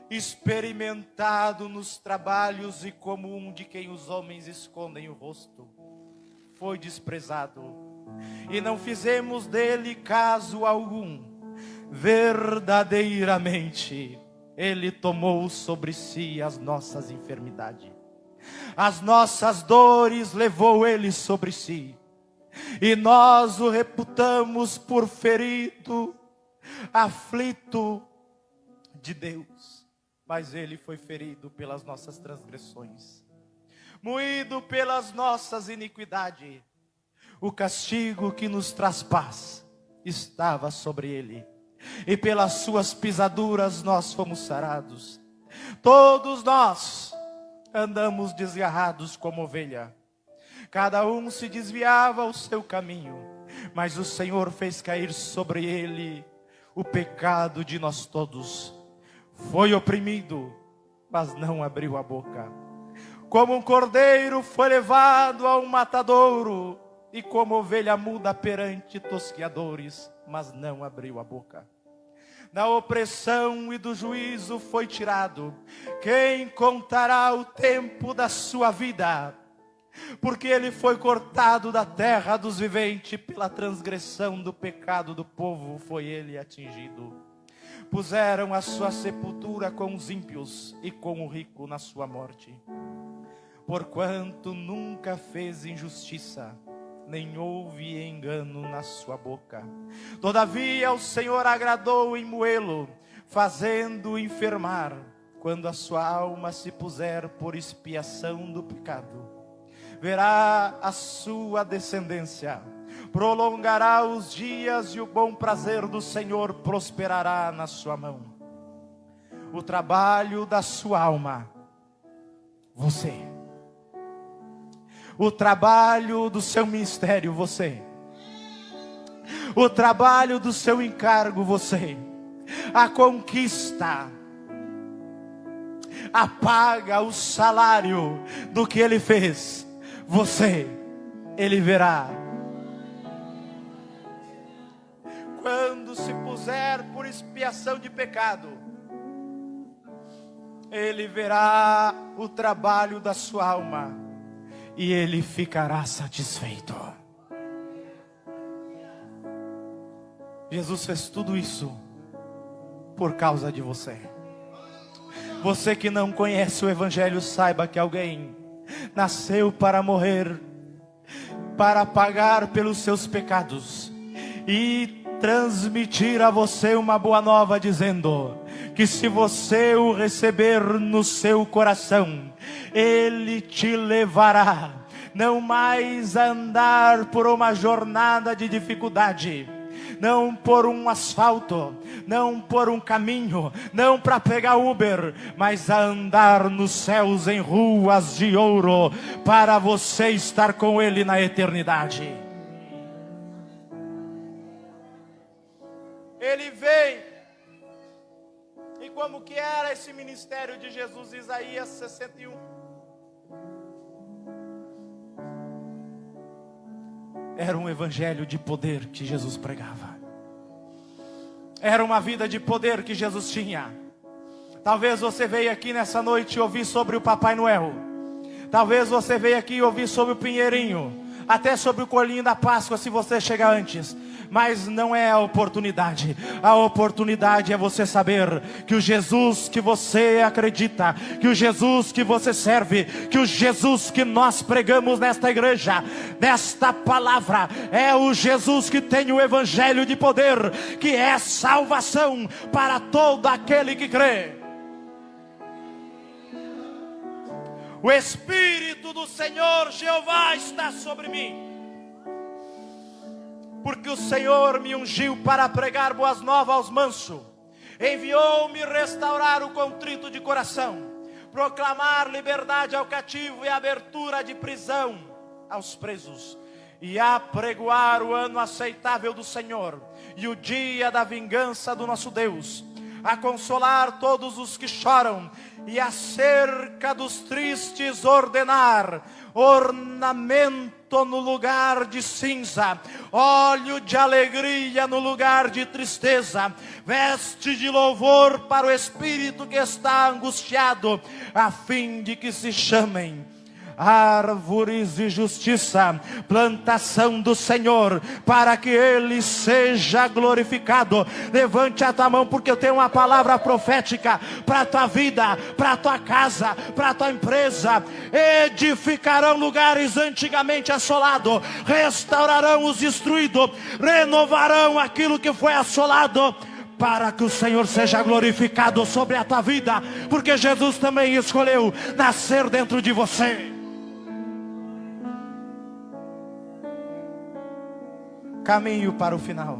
experimentado nos trabalhos e como um de quem os homens escondem o rosto. Foi desprezado e não fizemos dele caso algum. Verdadeiramente ele tomou sobre si as nossas enfermidades, as nossas dores levou ele sobre si, e nós o reputamos por ferido, aflito de Deus. Mas ele foi ferido pelas nossas transgressões, moído pelas nossas iniquidades. O castigo que nos traz paz estava sobre ele, e pelas suas pisaduras nós fomos sarados. Todos nós andamos desgarrados como ovelha. Cada um se desviava ao seu caminho, mas o Senhor fez cair sobre ele o pecado de nós todos. Foi oprimido, mas não abriu a boca. Como um cordeiro foi levado ao matadouro, e como ovelha muda perante tosqueadores, mas não abriu a boca. Da opressão e do juízo foi tirado. Quem contará o tempo da sua vida? Porque ele foi cortado da terra dos viventes, pela transgressão do pecado do povo foi ele atingido. Puseram a sua sepultura com os ímpios e com o rico na sua morte. Porquanto nunca fez injustiça, nem houve engano na sua boca. Todavia o Senhor agradou em moê-lo, fazendo-o enfermar, quando a sua alma se puser por expiação do pecado. Verá a sua descendência, prolongará os dias, e o bom prazer do Senhor prosperará na sua mão. O trabalho da sua alma, você. O trabalho do seu ministério, você. O trabalho do seu encargo, você. A conquista, a paga, o salário do que ele fez, você. Ele verá. Quando se puser por expiação de pecado, ele verá o trabalho da sua alma, e ele ficará satisfeito. Jesus fez tudo isso por causa de você. Você que não conhece o Evangelho, saiba que alguém nasceu para morrer, para pagar pelos seus pecados e transmitir a você uma boa nova, dizendo que se você o receber no seu coração, ele te levará não mais a andar por uma jornada de dificuldade, não por um asfalto, não por um caminho, não para pegar Uber, mas a andar nos céus em ruas de ouro, para você estar com ele na eternidade. Ele veio. E como que era esse ministério de Jesus? Isaías 61. Era um evangelho de poder que Jesus pregava. Era uma vida de poder que Jesus tinha. Talvez você veio aqui nessa noite ouvir sobre o Papai Noel. Talvez você veio aqui ouvir sobre o Pinheirinho. Até sobre o Coelhinho da Páscoa, se você chegar antes. Mas não é a oportunidade. A oportunidade é você saber que o Jesus que você acredita, que o Jesus que você serve, que o Jesus que nós pregamos nesta igreja, nesta palavra, é o Jesus que tem o evangelho de poder, que é salvação para todo aquele que crê. O Espírito do Senhor Jeová está sobre mim, porque o Senhor me ungiu para pregar boas novas aos mansos, enviou-me restaurar o contrito de coração, proclamar liberdade ao cativo e abertura de prisão aos presos, e apregoar o ano aceitável do Senhor e o dia da vingança do nosso Deus, a consolar todos os que choram, e acerca dos tristes ordenar ornamento no lugar de cinza, óleo de alegria no lugar de tristeza, veste de louvor para o espírito que está angustiado, a fim de que se chamem árvores de justiça, plantação do Senhor, para que Ele seja glorificado. Levante a tua mão, porque eu tenho uma palavra profética para a tua vida, para a tua casa, para a tua empresa. Edificarão lugares antigamente assolados, restaurarão os destruídos, renovarão aquilo que foi assolado, para que o Senhor seja glorificado sobre a tua vida, porque Jesus também escolheu nascer dentro de você. Caminho para o final.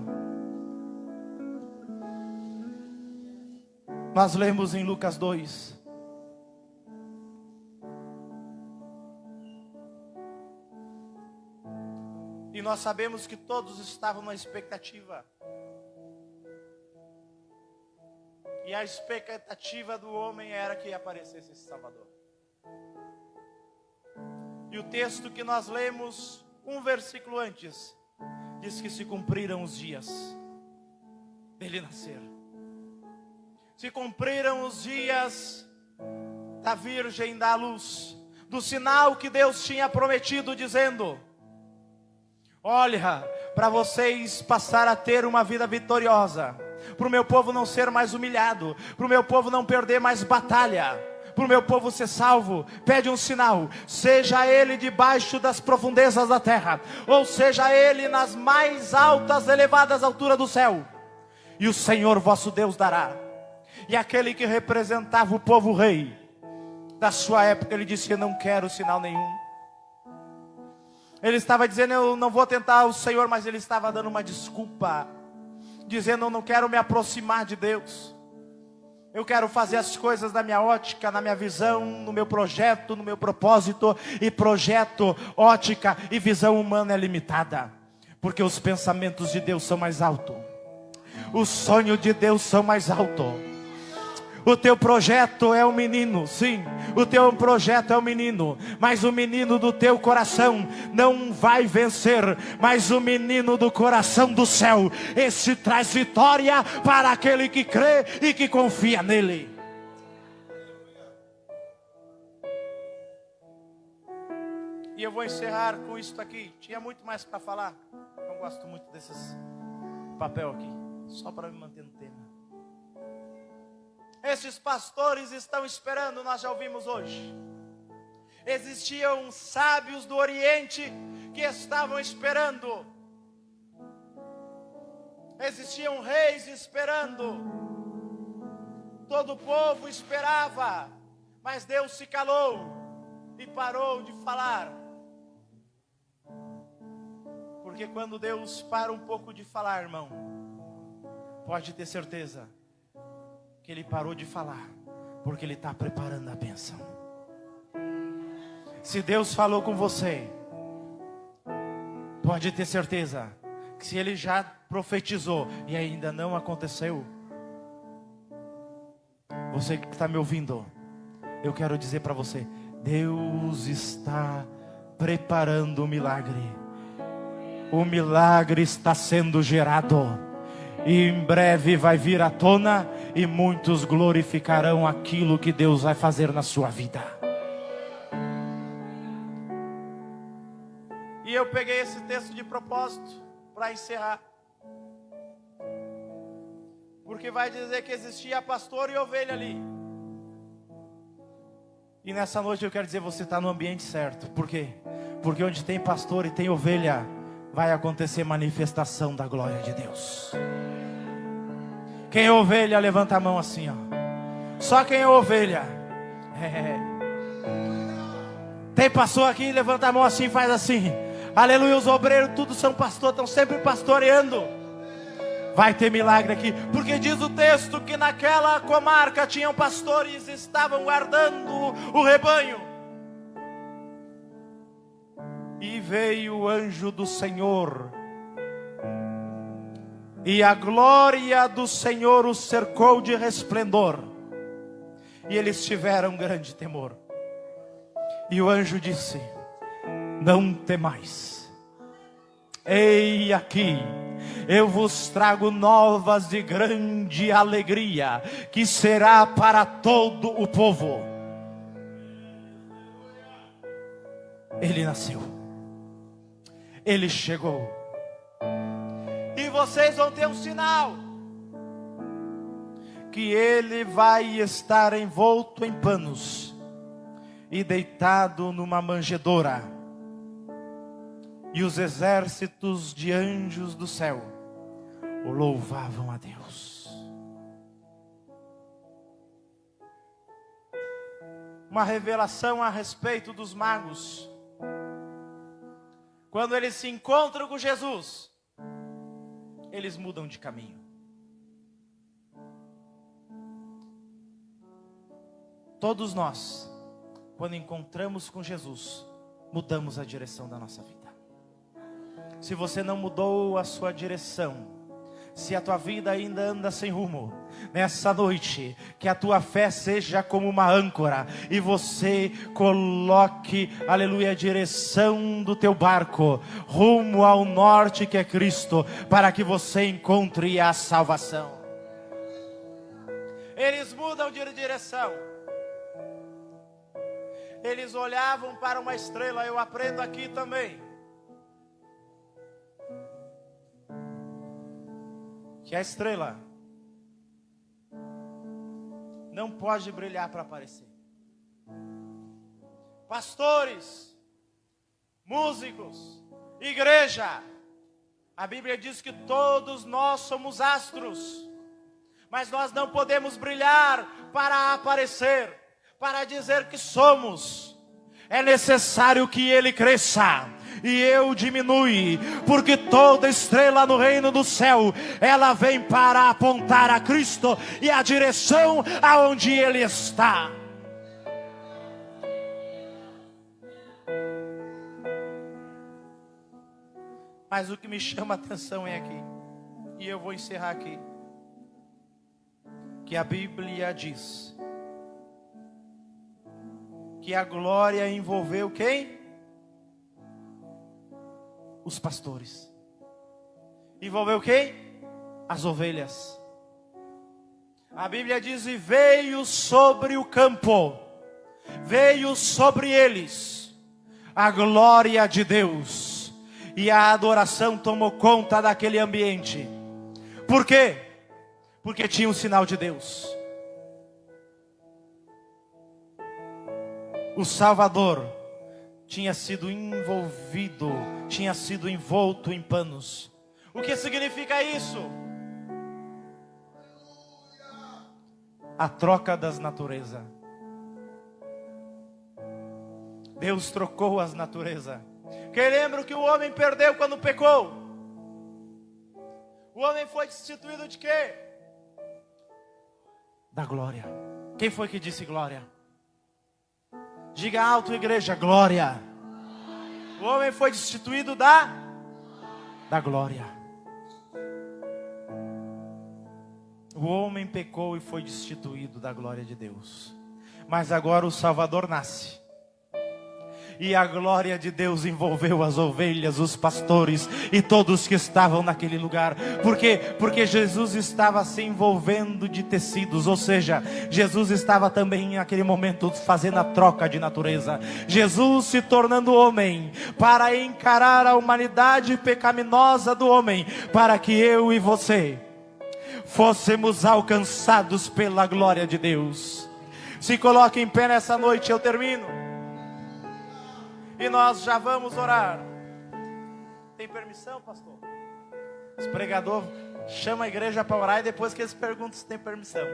Nós lemos em Lucas 2 E nós sabemos que todos estavam na expectativa. E a expectativa do homem era que aparecesse esse Salvador. E o texto que nós lemos, um versículo antes, diz que se cumpriram os dias dele nascer. Se cumpriram os dias da Virgem dar à luz, do sinal que Deus tinha prometido, dizendo: olha, para vocês passar a ter uma vida vitoriosa, para o meu povo não ser mais humilhado, para o meu povo não perder mais batalha, para o meu povo ser salvo, pede um sinal, seja ele debaixo das profundezas da terra, ou seja ele nas mais altas, elevadas alturas do céu, e o Senhor vosso Deus dará. E aquele que representava o povo rei da sua época, ele disse: eu não quero sinal nenhum. Ele estava dizendo: eu não vou tentar o Senhor, mas ele estava dando uma desculpa, dizendo: eu não quero me aproximar de Deus. Eu quero fazer as coisas na minha ótica, na minha visão, no meu projeto, no meu propósito. E projeto, ótica e visão humana é limitada, porque os pensamentos de Deus são mais altos, os sonhos de Deus são mais altos. O teu projeto é o menino, sim, o teu projeto é o menino, mas o menino do teu coração não vai vencer, mas o menino do coração do céu, esse traz vitória para aquele que crê e que confia nele. E eu vou encerrar com isso aqui. Tinha muito mais para falar, não gosto muito desses papel aqui, só para me manter no tema. Esses pastores estão esperando, nós já ouvimos hoje. Existiam sábios do Oriente que estavam esperando. Existiam reis esperando. Todo o povo esperava. Mas Deus se calou e parou de falar. Porque quando Deus para um pouco de falar, irmão, pode ter certeza que Ele parou de falar, porque Ele está preparando a bênção. Se Deus falou com você, pode ter certeza que se Ele já profetizou e ainda não aconteceu, você que está me ouvindo, eu quero dizer para você: Deus está preparando o milagre. O milagre está sendo gerado. E em breve vai vir à tona, e muitos glorificarão aquilo que Deus vai fazer na sua vida. E eu peguei esse texto de propósito para encerrar. Porque vai dizer que existia pastor e ovelha ali. E nessa noite eu quero dizer, você está no ambiente certo. Por quê? Porque onde tem pastor e tem ovelha, vai acontecer manifestação da glória de Deus. Quem é ovelha, levanta a mão assim, ó. Só quem é ovelha. Tem pastor aqui, levanta a mão assim, faz assim. Aleluia, os obreiros, todos são pastores, estão sempre pastoreando. Vai ter milagre aqui, porque diz o texto que naquela comarca tinham pastores, estavam guardando o rebanho. E veio o anjo do Senhor, e a glória do Senhor os cercou de resplendor, e eles tiveram grande temor. E o anjo disse: não temais, ei aqui, eu vos trago novas de grande alegria, que será para todo o povo. Ele nasceu, Ele chegou, e vocês vão ter um sinal, que Ele vai estar envolto em panos, e deitado numa manjedoura, e os exércitos de anjos do céu o louvavam a Deus. Uma revelação a respeito dos magos. Quando eles se encontram com Jesus, eles mudam de caminho. Todos nós, quando encontramos com Jesus, mudamos a direção da nossa vida. se você não mudou a sua direção, se a tua vida ainda anda sem rumo, nessa noite, que a tua fé seja como uma âncora, e você coloque, aleluia, a direção do teu barco, rumo ao norte que é Cristo, para que você encontre a salvação. Eles mudam de direção. Eles olhavam para uma estrela, eu aprendo aqui também, que a estrela não pode brilhar para aparecer. Pastores, músicos, igreja, a Bíblia diz que todos nós somos astros, mas nós não podemos brilhar para aparecer, para dizer que somos. É necessário que Ele cresça e eu diminui, porque toda estrela no reino do céu, ela vem para apontar a Cristo e a direção aonde Ele está. Mas o que me chama a atenção é aqui, e eu vou encerrar aqui, que a Bíblia diz que a glória envolveu quem? Os pastores. Envolveu quem? As ovelhas. A Bíblia diz: e veio sobre o campo, veio sobre eles a glória de Deus, e a adoração tomou conta daquele ambiente. Por quê? Porque tinha um sinal de Deus. O Salvador tinha sido envolvido, tinha sido envolto em panos. O que significa isso? A troca das naturezas. Deus trocou as naturezas. Quem lembra o que o homem perdeu quando pecou? O homem foi destituído de quê? Da glória. Quem foi que disse glória? Diga alto, igreja, glória. O homem foi destituído da glória. O homem pecou e foi destituído da glória de Deus. Mas agora o Salvador nasce. E a glória de Deus envolveu as ovelhas, os pastores e todos que estavam naquele lugar. Por quê? Porque Jesus estava se envolvendo de tecidos. Ou seja, Jesus estava também naquele momento fazendo a troca de natureza. Jesus se tornando homem para encarar a humanidade pecaminosa do homem, para que eu e você fôssemos alcançados pela glória de Deus. Se coloque em pé nessa noite, eu termino. E nós já vamos orar. Tem permissão, pastor? Os pregadores chamam a igreja para orar e depois que eles perguntam se tem permissão.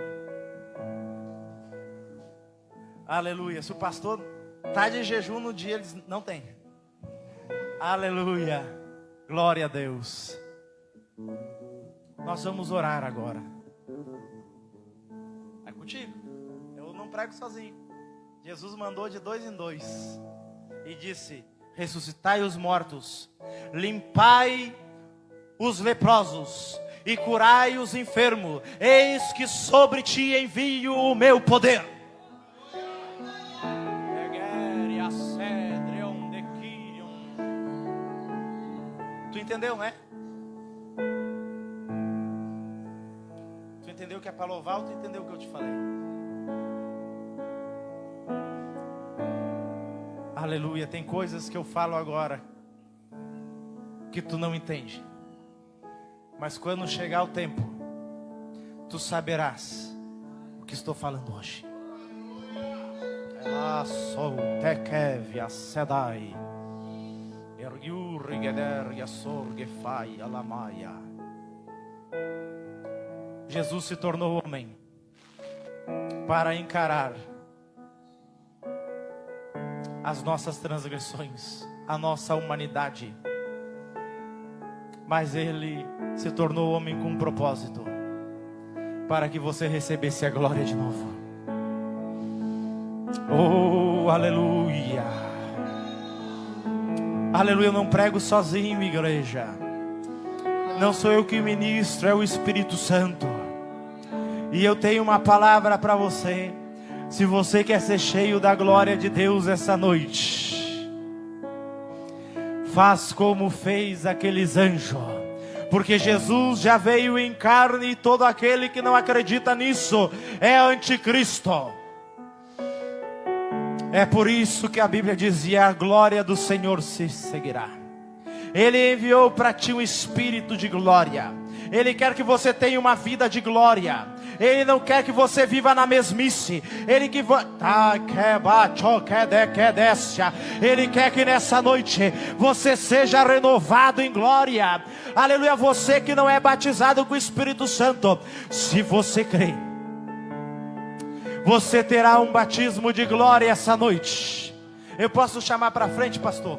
Aleluia. Se o pastor está de jejum no dia, eles não tem. Aleluia. Glória a Deus. Nós vamos orar agora. É contigo. Eu não prego sozinho. Jesus mandou de 2 em 2. E disse: ressuscitai os mortos, limpai os leprosos e curai os enfermos. Eis que sobre ti envio o meu poder. Tu entendeu, né? Tu entendeu que é para louvar ou tu entendeu o que eu te falei? Aleluia, tem coisas que eu falo agora que tu não entende. Mas quando chegar o tempo, tu saberás o que estou falando hoje. Sou tekev sedai. Jesus se tornou homem para encarar as nossas transgressões, a nossa humanidade. Mas Ele se tornou homem com um propósito, para que você recebesse a glória de novo. Oh, aleluia. Aleluia, eu não prego sozinho, igreja. Não sou eu que ministro, é o Espírito Santo. E eu tenho uma palavra para você. Se você quer ser cheio da glória de Deus essa noite, faz como fez aqueles anjos. Porque Jesus já veio em carne e todo aquele que não acredita nisso é anticristo. É por isso que a Bíblia dizia: a glória do Senhor se seguirá. Ele enviou para ti um espírito de glória. Ele quer que você tenha uma vida de glória. Ele não quer que você viva na mesmice. Ele quer que nessa noite você seja renovado em glória. Aleluia, você que não é batizado com o Espírito Santo, se você crê, você terá um batismo de glória essa noite. Eu posso chamar para frente, pastor?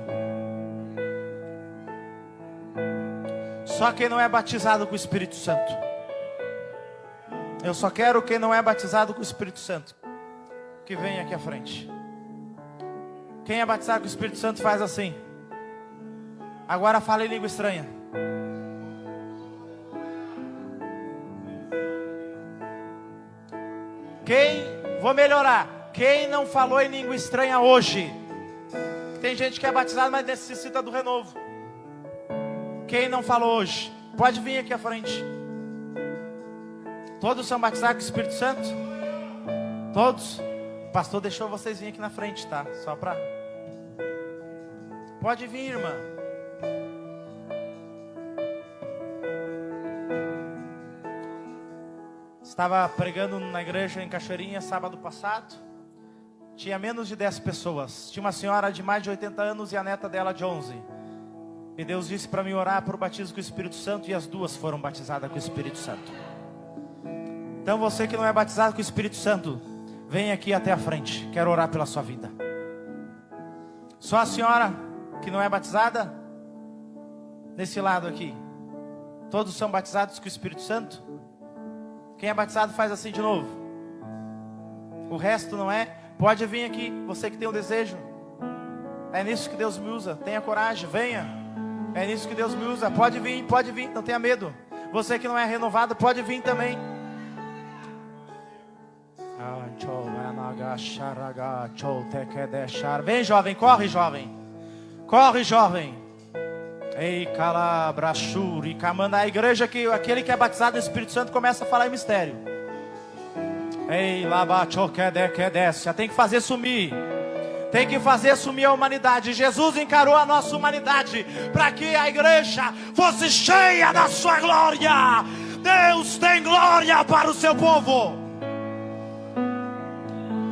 Só quem não é batizado com o Espírito Santo. Eu só quero quem não é batizado com o Espírito Santo que vem aqui à frente. Quem é batizado com o Espírito Santo faz assim. Agora fala em língua estranha. Vou melhorar. Quem não falou em língua estranha hoje? Tem gente que é batizado, mas necessita do renovo. Quem não falou hoje, pode vir aqui à frente. Todos são batizados com o Espírito Santo? Todos? O pastor deixou vocês virem aqui na frente, tá? Só para... Pode vir, irmã. Estava pregando na igreja em Cachoeirinha sábado passado. Tinha menos de 10 pessoas. Tinha uma senhora de mais de 80 anos e a neta dela de 11. E Deus disse para mim orar por batismo com o Espírito Santo, e as duas foram batizadas com o Espírito Santo. Então você que não é batizado com o Espírito Santo, vem aqui até a frente. Quero orar pela sua vida. Só a senhora que não é batizada? Nesse lado aqui. Todos são batizados com o Espírito Santo? Quem é batizado faz assim de novo. O resto não é? Pode vir aqui, você que tem um desejo. É nisso que Deus me usa. Tenha coragem, venha. É nisso que Deus me usa. Pode vir, não tenha medo. Você que não é renovado, pode vir também. Vem, jovem, corre, jovem. Corre, jovem. Ei, calabrachuri, camanda. A igreja que aquele que é batizado no Espírito Santo começa a falar em mistério. Ei, labachoquedequedécia. Tem que fazer sumir. Tem que fazer sumir a humanidade. Jesus encarou a nossa humanidade para que a igreja fosse cheia da sua glória. Deus tem glória para o seu povo.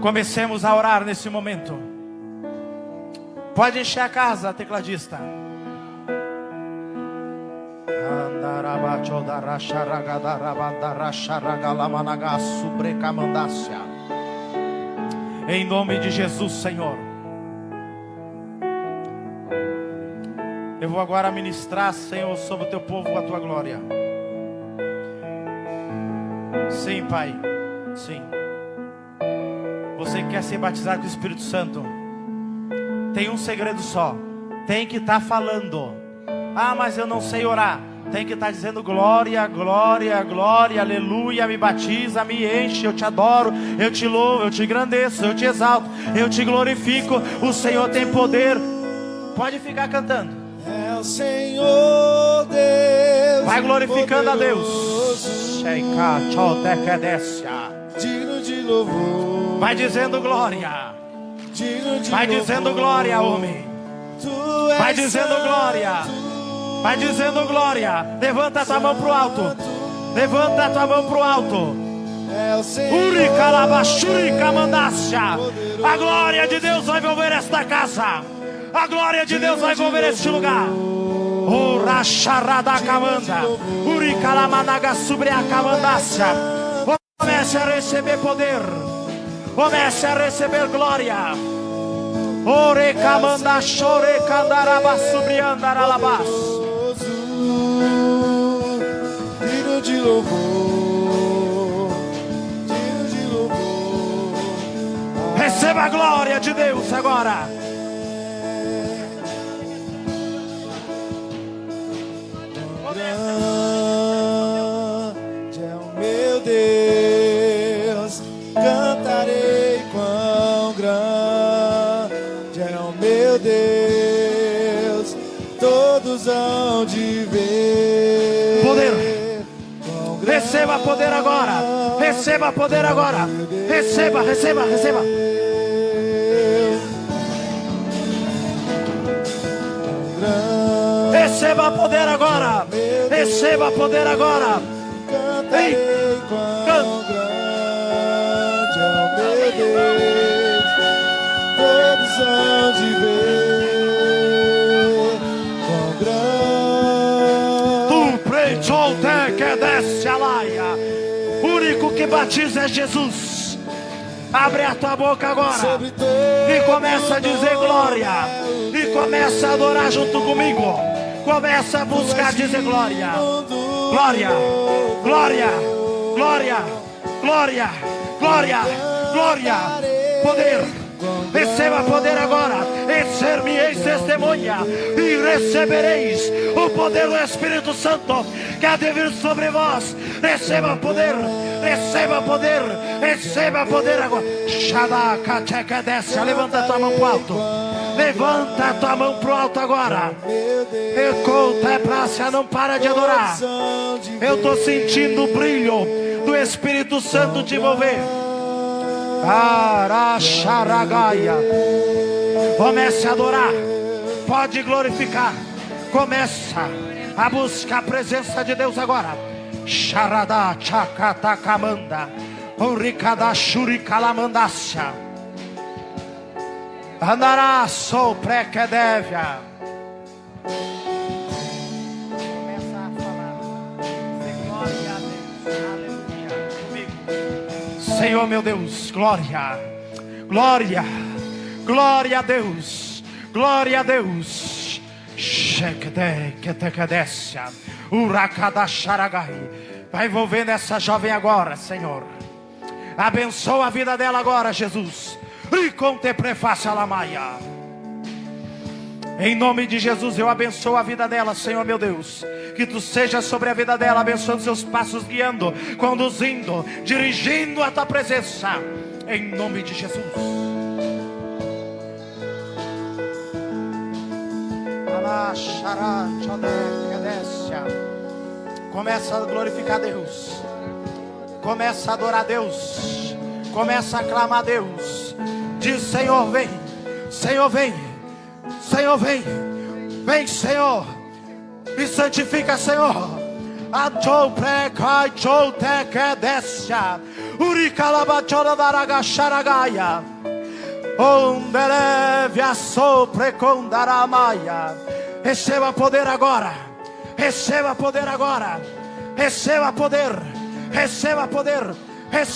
Comecemos a orar nesse momento. Pode encher a casa, tecladista. Em nome de Jesus, Senhor. Eu vou agora ministrar, Senhor, sobre o teu povo a tua glória. Sim, Pai. Sim. Você que quer ser batizado com o Espírito Santo, tem um segredo só. Tem que estar falando. Ah, mas eu não sei orar. Tem que estar dizendo glória, glória, glória, aleluia. Me batiza, me enche, eu te adoro, eu te louvo, eu te engrandeço, eu te exalto, eu te glorifico. O Senhor tem poder. Pode ficar cantando. É o Senhor Deus. Vai glorificando a Deus. Digno de louvor. Vai dizendo glória. Digno de Vai dizendo glória, homem. Vai dizendo glória. Vai dizendo glória. Levanta a tua mão pro alto. Levanta a tua mão pro alto. É o Senhor. Uri calabashuri camandácia. A glória de Deus vai envolver esta casa. A glória de Deus vai envolver este lugar. O racharada camanda. Uri calamanaga sobre a camandácia. Comece a receber poder. Comece a receber glória. Ore camanda chore candaraba sobre andaralabas. Digno de louvor. Digno de louvor. Receba a glória de Deus agora. meu Deus, todos hão de ver. Poder. Quão grande Receba poder agora. Receba poder agora. Receba, receba, receba. Receba poder agora. Receba poder agora. Cantarei quão Canta. grande é o meu Deus, todos hão de ver. Quão grande. Tu precholte que desce a laia. O único que batiza é Jesus. Abre a tua boca agora Sobre todo e começa a dizer glória. E começa a adorar junto comigo. Começa a buscar dizer glória. Glória, glória, glória, glória, glória, glória. Poder. Receba poder agora. E ser-me-eis testemunha. E recebereis o poder do Espírito Santo que há de vir sobre vós. Receba poder. Receba poder. Receba poder agora. Xadaka, tcheca, desce. Levanta a tua mão pro alto. Levanta a tua mão pro alto agora. Recolta é praça, não para de adorar. Eu estou sentindo o brilho do Espírito Santo te envolver. Araxaragaia. Comece a adorar. Pode glorificar. Começa a buscar a presença de Deus agora. Xaradá, tchacatacamanda. Uricada, xuricalamandácia. Andará soprequedévia. Começa a falar. Dizer glória a Deus. Aleluia. Comigo. Senhor meu Deus, glória. Glória. Glória a Deus. Glória a Deus. Shekedeketekedécia. Uracadaxaragai. Vai envolvendo essa jovem agora, Senhor. Abençoa a vida dela agora, Jesus. E conte prefácio a lamaia. Em nome de Jesus eu abençoo a vida dela, Senhor meu Deus. Que tu seja sobre a vida dela, abençoando seus passos, guiando, conduzindo, dirigindo a tua presença. Em nome de Jesus. Começa a glorificar Deus. Começa a adorar Deus. Começa a clamar a Deus. Diz: Senhor, vem. Senhor, vem. Senhor, vem. Vem, Senhor. Me santifica, Senhor. Achou precai, chou tequedecia. Uricalabachora daragacharagaia. Ondeleve a soprecondaraamaia. Receba poder agora. Receba poder agora. Receba poder. Receba poder. Receba